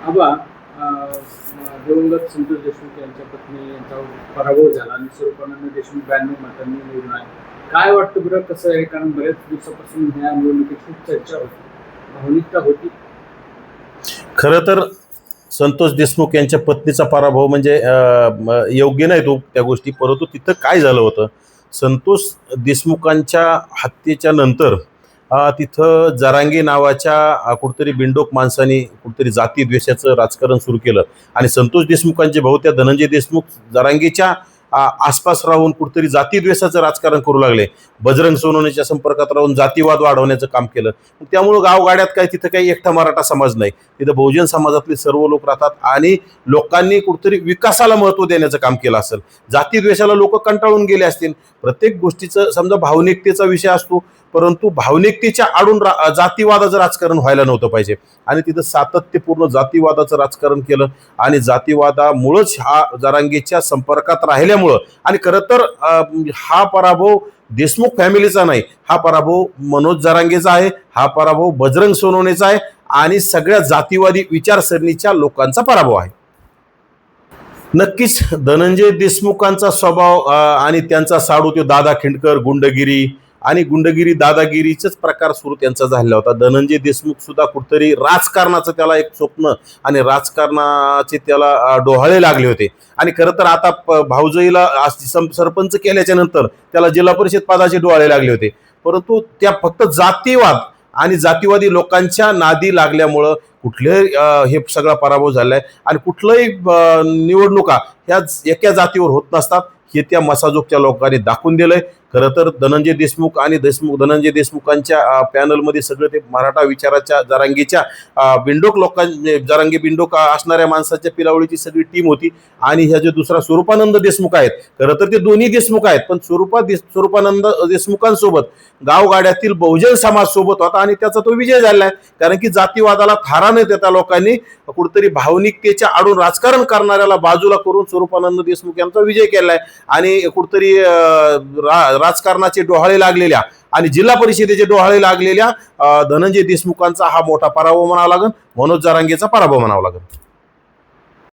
आबा दिवंगत संतोष देशमुख यांच्या पत्नी यांचा पराभव झाला आणि स्वरूपानंद देशमुख 92 मतांनी निवडून आले. काय वाटतं बरं कसं आहे? कारण बऱ्याच दिवसापासून ह्या निवडणुकीत खूप चर्चा होती, भावनिकता होती. खरं तर संतोष देशमुख यांच्या पत्नीचा पराभव म्हणजे योग्य नाही तो त्या गोष्टी. परंतु तिथं काय झालं होतं, संतोष देशमुखांच्या हत्येच्या नंतर तिथं जरांगे नावाच्या कुठेतरी बिंडोक माणसाने कुठेतरी जाती द्वेषाचं राजकारण सुरू केलं आणि संतोष देशमुखांचे भाऊ त्या धनंजय देशमुख जरांगेच्या आसपास राहून कुठेतरी जाती द्वेषाचं राजकारण करू लागले. बजरंग सोनवणेच्या संपर्कात राहून जातीवाद वाढवण्याचं काम केलं. त्यामुळं गावगाड्यात काय तिथं काही एकटा मराठा समाज नाही, तिथं बहुजन समाजातले सर्व लोक राहतात आणि लोकांनी कुठेतरी विकासाला महत्त्व देण्याचं काम केलं असेल. जाती द्वेषाला लोक कंटाळून गेले असतील. प्रत्येक गोष्टीचं समजा भावनिकतेचा विषय असतो, परंतु भावनिकतेच्या आडून जातीवादाचं राजकारण व्हायला नव्हतं पाहिजे आणि तिथं सातत्यपूर्ण जातीवादाचं राजकारण केलं आणि जातीवादामुळंच हा जरांगेच्या संपर्कात राहिल्यामुळं आणि खरं तर हा पराभव देशमुख फॅमिलीचा नाही, हा पराभव मनोज जरांगेचा आहे, हा पराभव बजरंग सोनवणेचा आहे आणि सगळ्या जातीवादी विचारसरणीच्या लोकांचा पराभव आहे. नक्कीच धनंजय देशमुखांचा स्वभाव आणि त्यांचा साडू तो दादा खिंडकर गुंडगिरी आणि गुंडगिरी दादागिरीचाच प्रकार सुरू त्यांचा झालेला होता. धनंजय देशमुख सुद्धा कुठेतरी राजकारणाचं त्याला एक स्वप्न आणि राजकारणाचे त्याला डोहाळे लागले होते आणि खरं तर आता भाऊजाईला सरपंच केल्याच्या नंतर त्याला जिल्हा परिषद पदाचे डोहाळे लागले होते. परंतु त्या फक्त जातीवाद आणि जातीवादी लोकांच्या नादी लागल्यामुळं कुठल्याही हे सगळा पराभव झालाय आणि कुठलंही निवडणुका ह्या एका जातीवर होत नसतात हे त्या मसाजोगच्या लोकांनी दाखवून दिलंय. खरं तर धनंजय देशमुख आणि धनंजय देशमुखांच्या पॅनलमध्ये सगळं ते मराठा विचाराच्या जरांगीच्या बिंडोक जरांगी बिंडोक असणाऱ्या माणसाच्या पिलावळीची सगळी टीम होती आणि ह्या जे दुसरा स्वरूपानंद देशमुख आहेत, खरं तर ते दोन्ही देशमुख आहेत, पण स्वरूपानंद देशमुखांसोबत गावगाड्यातील बहुजन समाज सोबत होता आणि त्याचा तो विजय झालाय. कारण की जातीवादाला थारा न देता लोकांनी कुठेतरी भावनिकतेच्या आडून राजकारण करणाऱ्याला बाजूला करून स्वरूपानंद देशमुख यांचा विजय केलाय आणि कुठेतरी राजकारणाचे डोहाळे लागलेल्या आणि जिल्हा परिषदेचे डोहाळे लागलेल्या धनंजय देशमुखांचा हा मोठा पराभव म्हणावा लागेल, मनोज जरांगेचा पराभव म्हणावा लागेल.